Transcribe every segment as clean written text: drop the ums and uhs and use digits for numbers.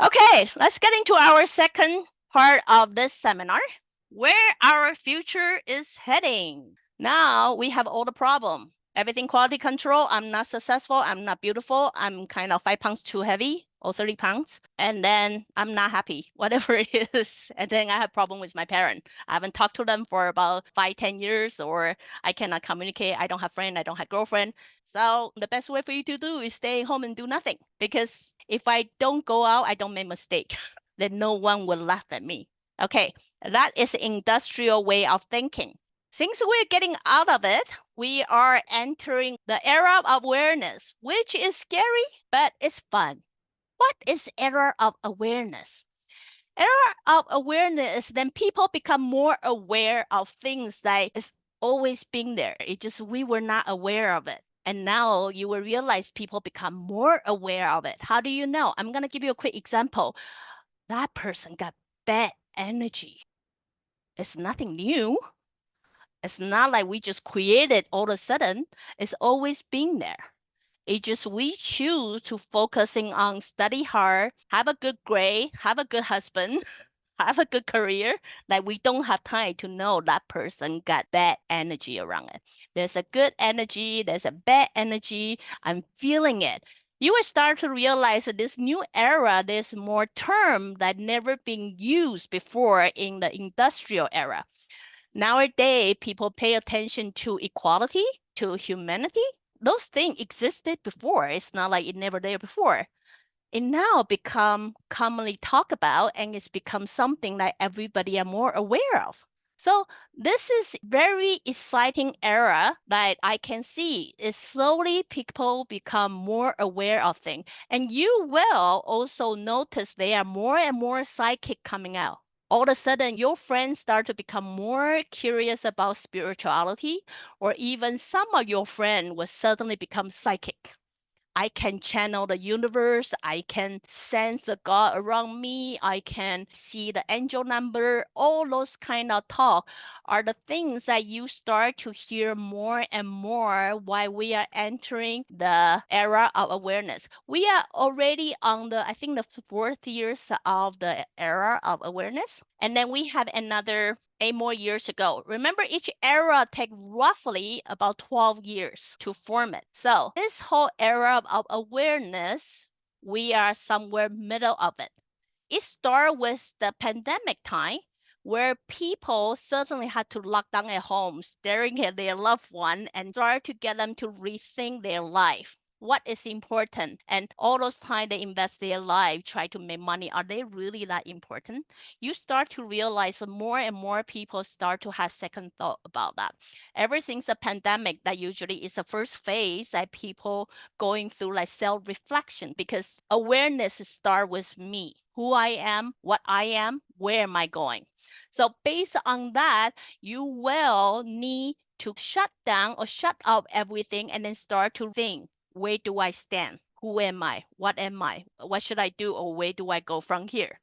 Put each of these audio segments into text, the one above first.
Okay, let's get into our second part of this seminar, where our future is heading. Now we have all the problem. Everything quality control, I'm not successful, I'm not beautiful, I'm kind of 5 pounds too heavy or 30 pounds. And then I'm not happy, whatever it is. And then I have problem with my parent. I haven't talked to them for about 5-10 years, or I cannot communicate. I don't have friend, I don't have girlfriend. So the best way for you to do is stay home and do nothing. Because if I don't go out, I don't make mistake. Then no one will laugh at me. Okay, that is the industrial way of thinking. Since we're getting out of it, we are entering the era of awareness, which is scary, but it's fun. What is era of awareness? Era of awareness is then people become more aware of things that is always been there. It just we were not aware of it. And now you will realize people become more aware of it. How do you know? I'm going to give you a quick example. That person got bad energy. It's nothing new. It's not like we just created all of a sudden. It's always been there. It's just we choose to focusing on study hard, have a good grade, have a good husband, have a good career, like we don't have time to know that person got bad energy around it. There's a good energy, there's a bad energy. I'm feeling it. You will start to realize that this new era, there's more term that never been used before in the industrial era. Nowadays, people pay attention to equality, to humanity. Those things existed before. It's not like it never there before. It now become commonly talked about, and it's become something that everybody are more aware of. So this is very exciting era that I can see is slowly people become more aware of things. And you will also notice there are more and more psychic coming out. All of a sudden, your friends start to become more curious about spirituality, or even some of your friends will suddenly become psychic. I can channel the universe. I can sense the God around me. I can see the angel number. All those kind of talk are the things that you start to hear more and more while we are entering the era of awareness. We are already on the, I think, the 4th years of the era of awareness. And then we have another 8 more years ago. Remember, each era take roughly about 12 years to form it. So this whole era of awareness, we are somewhere middle of it. It started with the pandemic time, where people certainly had to lock down at home, staring at their loved one, and start to get them to rethink their life. What is important? And all those time they invest their life, try to make money, are they really that important? You start to realize more and more people start to have second thought about that. Ever since the pandemic, that usually is the first phase that people going through like self-reflection, because awareness start with me, who I am, what I am, where am I going? So based on that, you will need to shut down or shut up everything and then start to think, where do I stand? Who am I? What am I? What should I do? Or where do I go from here?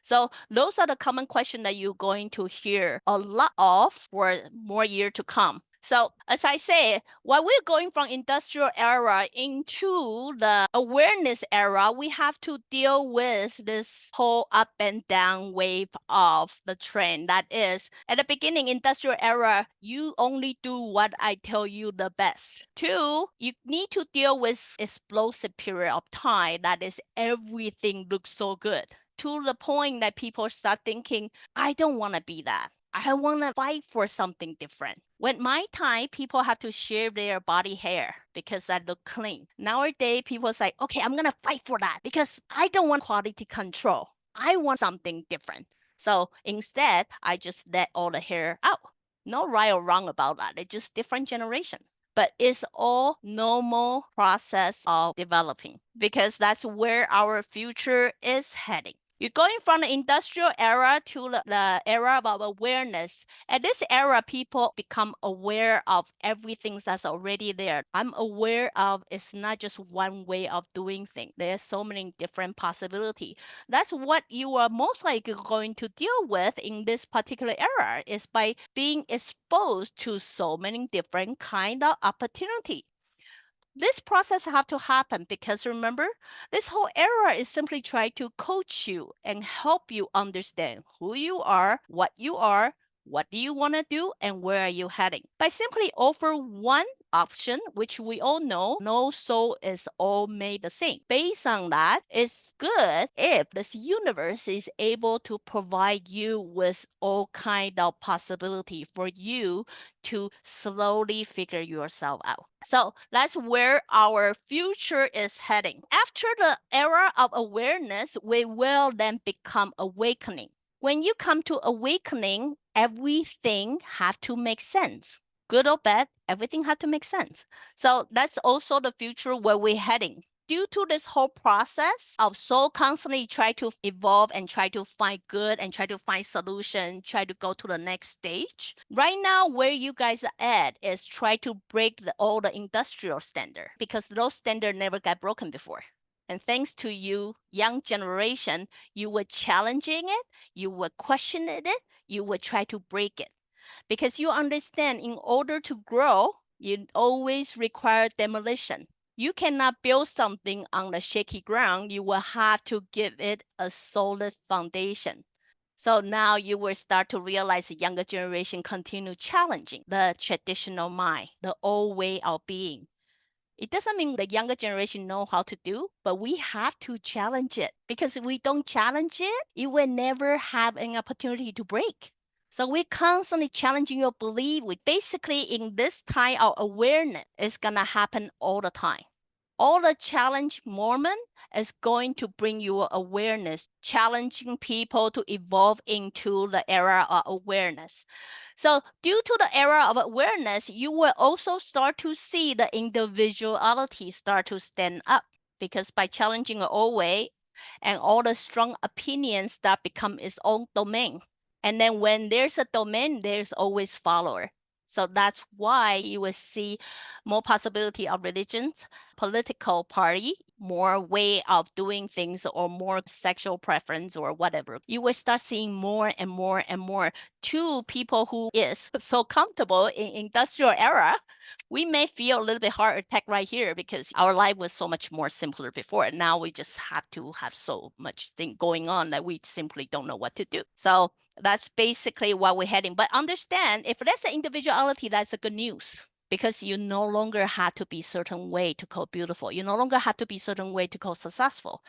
So those are the common questions that you're going to hear a lot of for more years to come. So as I say, while we're going from industrial era into the awareness era, we have to deal with this whole up and down wave of the trend. That is, at the beginning, industrial era, you only do what I tell you the best. 2, you need to deal with explosive period of time. That is, everything looks so good, to the point that people start thinking, I don't want to be that. I want to fight for something different. When my time, people have to shave their body hair because I look clean. Nowadays, people say, okay, I'm going to fight for that because I don't want quality control. I want something different. So instead, I just let all the hair out. No right or wrong about that. It's just different generation. But it's all normal process of developing, because that's where our future is heading. You're going from the industrial era to the era of awareness. At this era, people become aware of everything that's already there. I'm aware of it's not just one way of doing things. There's so many different possibilities. That's what you are most likely going to deal with in this particular era, is by being exposed to so many different kind of opportunity. This process have to happen because remember, this whole era is simply trying to coach you and help you understand who you are, what do you want to do, and where are you heading. By simply offer one option, which we all know, no soul is all made the same. Based on that, it's good if this universe is able to provide you with all kind of possibility for you to slowly figure yourself out. So that's where our future is heading. After the era of awareness, we will then become awakening. When you come to awakening, everything have to make sense. Good or bad, everything had to make sense. So that's also the future where we're heading. Due to this whole process of soul constantly try to evolve and try to find good and try to find solution, try to go to the next stage. Right now, where you guys are at is try to break all the industrial standard because those standards never got broken before. And thanks to you, young generation, you were challenging it, you were questioning it, you would try to break it. Because you understand in order to grow, you always require demolition. You cannot build something on the shaky ground. You will have to give it a solid foundation. So now you will start to realize the younger generation continue challenging the traditional mind, the old way of being. It doesn't mean the younger generation know how to do, but we have to challenge it because if we don't challenge it, you will never have an opportunity to break. So we're constantly challenging your belief. We basically in this time of awareness is gonna happen all the time. All the challenge moment is going to bring you awareness, challenging people to evolve into the era of awareness. So due to the era of awareness, you will also start to see the individuality start to stand up because by challenging the old way and all the strong opinions that become its own domain. And then when there's a domain, there's always follower. So that's why you will see more possibility of religions, political party, more way of doing things or more sexual preference or whatever. You will start seeing more and more and more to people who is so comfortable in industrial era. We may feel a little bit heart attack right here because our life was so much more simpler before. Now we just have to have so much thing going on that we simply don't know what to do. So that's basically what we're heading. But understand, if that's the individuality, that's the good news because you no longer have to be certain way to call beautiful. You no longer have to be certain way to call successful.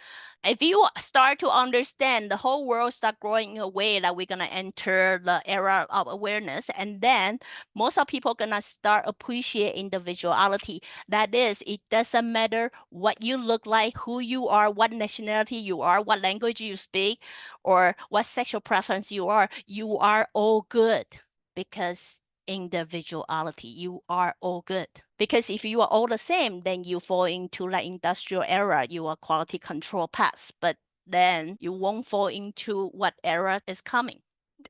If you start to understand the whole world start growing in a way that we're going to enter the era of awareness, and then most of people going to start appreciate individuality. That is, it doesn't matter what you look like, who you are, what nationality you are, what language you speak, or what sexual preference you are all good because individuality, you are all good. Because if you are all the same, then you fall into the industrial era, you are quality control paths, but then you won't fall into what era is coming.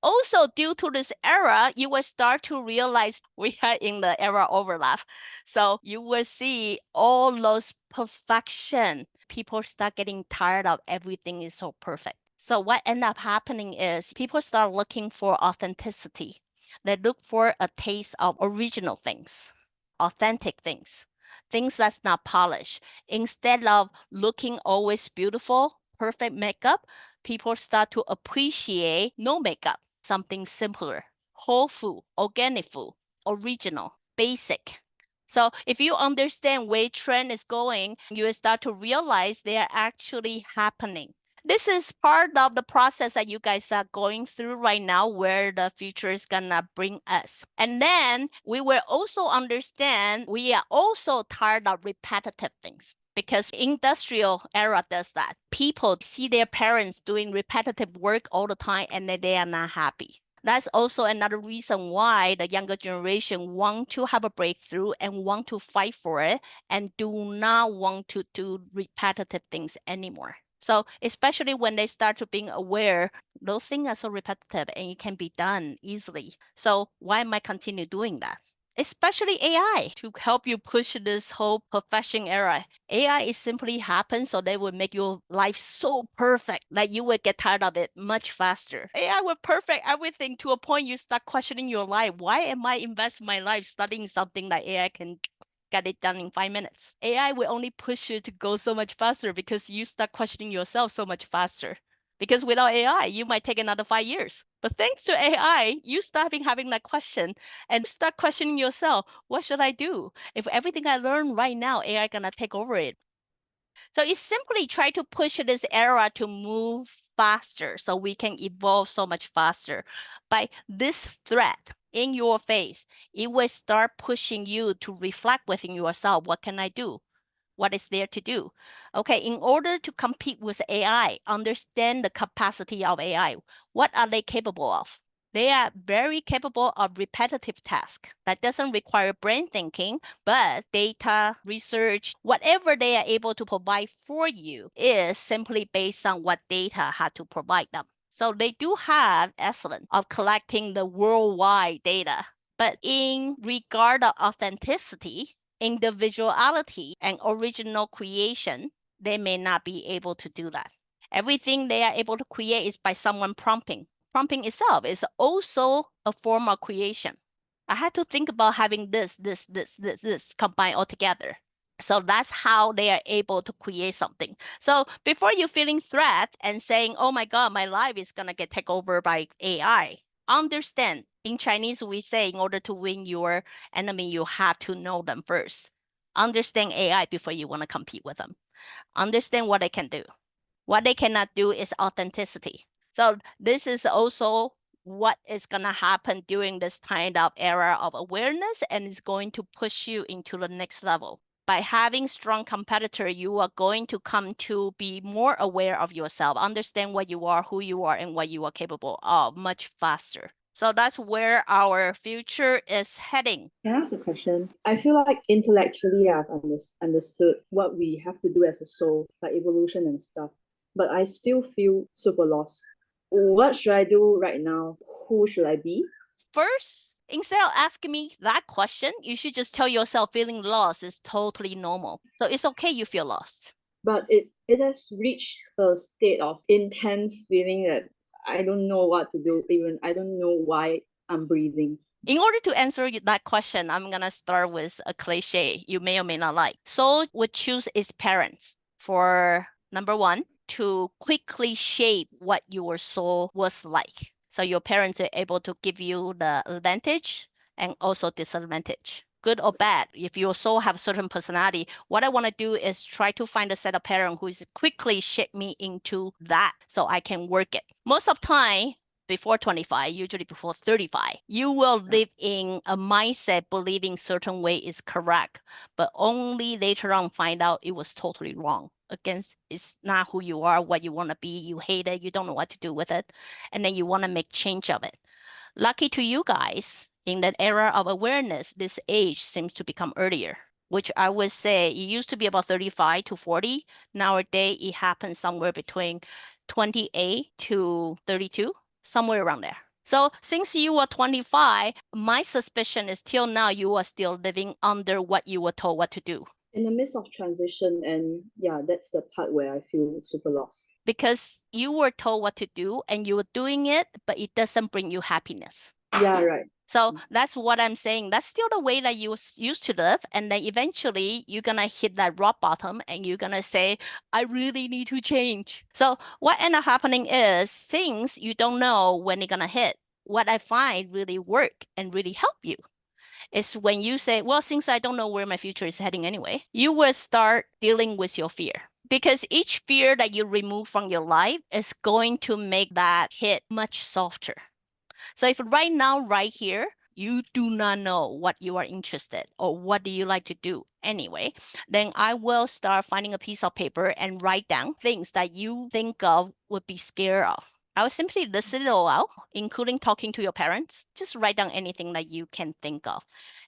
Also, due to this era, you will start to realize we are in the era overlap. So you will see all those perfection. People start getting tired of everything is so perfect. So what end up happening is people start looking for authenticity. They look for a taste of original things, authentic things, things that's not polished. Instead of looking always beautiful, perfect makeup, people start to appreciate no makeup, something simpler, whole food, organic food, original, basic. So if you understand where trend is going, you will start to realize they are actually happening. This is part of the process that you guys are going through right now where the future is gonna bring us. And then we will also understand we are also tired of repetitive things because industrial era does that. People see their parents doing repetitive work all the time and they are not happy. That's also another reason why the younger generation want to have a breakthrough and want to fight for it and do not want to do repetitive things anymore. So especially when they start to being aware, those things are so repetitive and it can be done easily. So why am I continue doing that? Especially AI to help you push this whole profession era. AI is simply happen so they will make your life so perfect that you will get tired of it much faster. AI will perfect everything to a point you start questioning your life. Why am I invest my life studying something that AI can get it done in 5 minutes. AI will only push you to go so much faster because you start questioning yourself so much faster. Because without AI, you might take another 5 years. But thanks to AI, you start having that question and start questioning yourself, what should I do? If everything I learn right now, AI gonna take over it. So it's simply try to push this era to move faster so we can evolve so much faster. By this threat in your face, it will start pushing you to reflect within yourself, what can I do? What is there to do? Okay, in order to compete with AI, understand the capacity of AI. What are they capable of? They are very capable of repetitive tasks that doesn't require brain thinking, but data, research, whatever they are able to provide for you is simply based on what data had to provide them. So they do have excellence of collecting the worldwide data. But in regard of authenticity, individuality, and original creation, they may not be able to do that. Everything they are able to create is by someone prompting. Prompting itself is also a form of creation. I had to think about having this combined all together. So that's how they are able to create something. So before you feeling threat and saying, oh my God, my life is gonna get taken over by AI, understand, in Chinese, we say in order to win your enemy, you have to know them first. Understand AI before you want to compete with them. Understand what they can do. What they cannot do is authenticity. So this is also what is going to happen during this kind of era of awareness, and it's going to push you into the next level. By having strong competitor, you are going to come to be more aware of yourself, understand what you are, who you are, and what you are capable of much faster. So that's where our future is heading. Can I ask a question? I feel like intellectually I've understood what we have to do as a soul, like evolution and stuff, but I still feel super lost. What should I do right now? Who should I be? First, instead of asking me that question, you should just tell yourself feeling lost is totally normal. So it's okay you feel lost. But it has reached a state of intense feeling that I don't know what to do, even I don't know why I'm breathing. In order to answer that question, I'm going to start with a cliche you may or may not like. Soul would choose its parents for, number one, to quickly shape what your soul was like. So your parents are able to give you the advantage and also disadvantage. Good or bad, if your soul have a certain personality, what I want to do is try to find a set of parents who is quickly shape me into that so I can work it. Most of the time, before 25, usually before 35, you will live in a mindset believing certain way is correct, but only later on find out it was totally wrong. Against, it's not who you are, what you want to be, you hate it, you don't know what to do with it, and then you want to make change of it. Lucky to you guys, in that era of awareness, this age seems to become earlier, which I would say it used to be about 35 to 40. Nowadays, it happens somewhere between 28 to 32. Somewhere around there. So since you were 25, my suspicion is till now you are still living under what you were told what to do. In the midst of transition, and yeah, that's the part where I feel super lost. Because you were told what to do and you were doing it, but it doesn't bring you happiness. Yeah, right. So that's what I'm saying. That's still the way that you used to live. And then eventually you're going to hit that rock bottom and you're going to say, I really need to change. So what ended up happening is things you don't know when they're going to hit. What I find really work and really help you is when you say, well, since I don't know where my future is heading anyway, you will start dealing with your fear. Because each fear that you remove from your life is going to make that hit much softer. So if right now, right here, you do not know what you are interested or what do you like to do anyway, then I will start finding a piece of paper and write down things that you think of would be scared of. I will simply list it all out, including talking to your parents. Just write down anything that you can think of.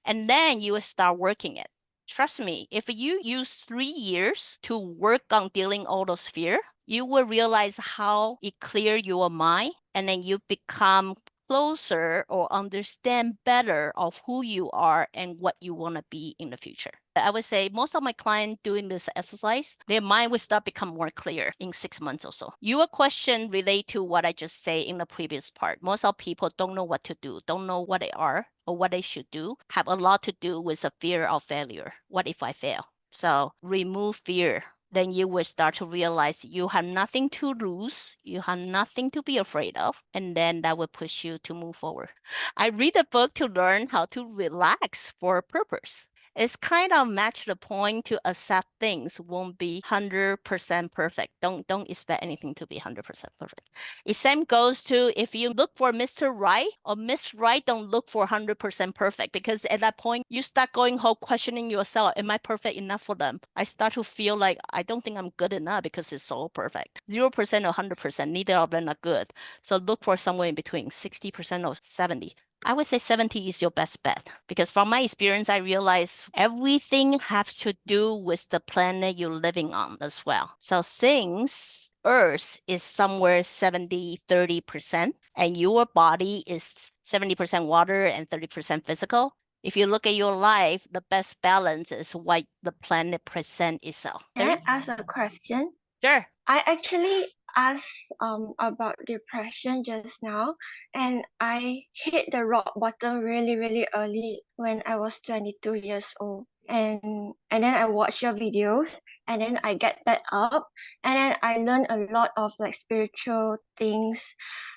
And then you will start working it. Trust me, if you use 3 years to work on dealing all those fear, you will realize how it clear your mind, and then you become closer or understand better of who you are and what you want to be in the future. I would say most of my clients doing this exercise, their mind will start become more clear in 6 months or so. Your question relate to what I just say in the previous part. Most of people don't know what to do, don't know what they are, or what they should do have a lot to do with the fear of failure. What if I fail? So remove fear. Then you will start to realize you have nothing to lose. You have nothing to be afraid of. And then that will push you to move forward. I read a book to learn how to relax for a purpose. It's kind of match the point to accept things won't be 100% perfect. Don't expect anything to be 100% perfect. The same goes to if you look for Mr. Right or Miss Right, don't look for 100% perfect, because at that point you start going home questioning yourself, am I perfect enough for them? I start to feel like I don't think I'm good enough because it's so perfect. 0% or 100%, neither of them are good. So look for somewhere in between, 60% or 70%. I would say 70 is your best bet, because from my experience, I realize everything has to do with the planet you're living on as well. So since Earth is somewhere 70-30%, and your body is 70% water and 30% physical, if you look at your life, the best balance is what the planet presents itself. Can I ask a question? Sure. I actually asked about depression just now, and I hit the rock bottom really early when I was 22 years old. And then I watched your videos, and then I get back up, and then I learned a lot of like spiritual things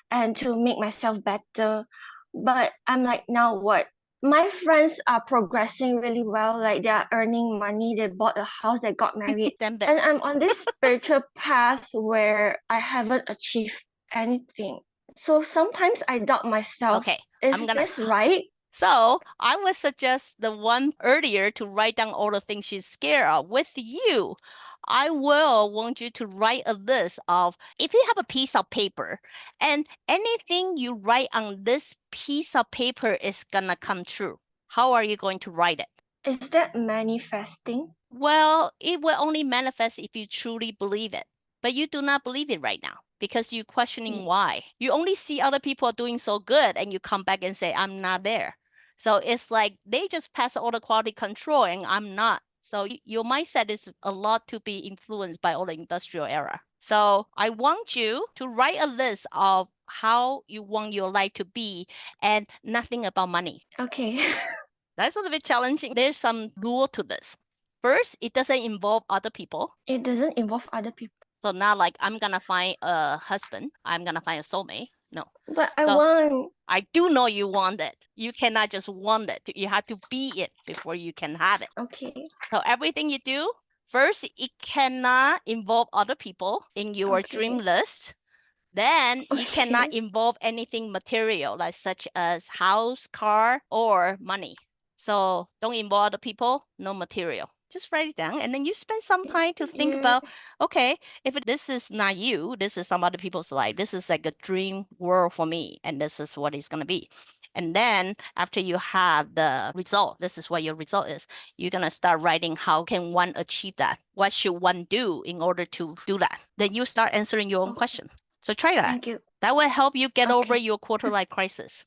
and to make myself better. But I'm like, now what? My friends are progressing really well, like they're earning money, they bought a house, they got married. And I'm on this spiritual path where I haven't achieved anything. So sometimes I doubt myself. Okay, Is this right? So I would suggest the one earlier to write down all the things she's scared of. With you, I will want you to write a list of, if you have a piece of paper and anything you write on this piece of paper is gonna come true. How are you going to write it? Is that manifesting? Well, it will only manifest if you truly believe it. But you do not believe it right now because you're questioning why. You only see other people are doing so good and you come back and say, I'm not there. So it's like they just pass all the quality control and I'm not. So your mindset is a lot to be influenced by all the industrial era. So I want you to write a list of how you want your life to be and nothing about money. Okay. That's a little bit challenging. There's some rule to this. First, it doesn't involve other people. It doesn't involve other people. So not like I'm going to find a husband. I'm going to find a soulmate. No. But I do know you want it. You cannot just want it. You have to be it before you can have it. Okay. So everything you do, first, it cannot involve other people in your dream list. Then you cannot involve anything material, like such as house, car, or money. So don't involve other people, no material. Just write it down, and then you spend some time to think about, okay, if this is not you, this is some other people's life. This is like a dream world for me, and this is what it's going to be. And then after you have the result, this is what your result is. You're going to start writing, how can one achieve that? What should one do in order to do that? Then you start answering your own question. So try that. Thank you. That will help you get over your quarter-life crisis.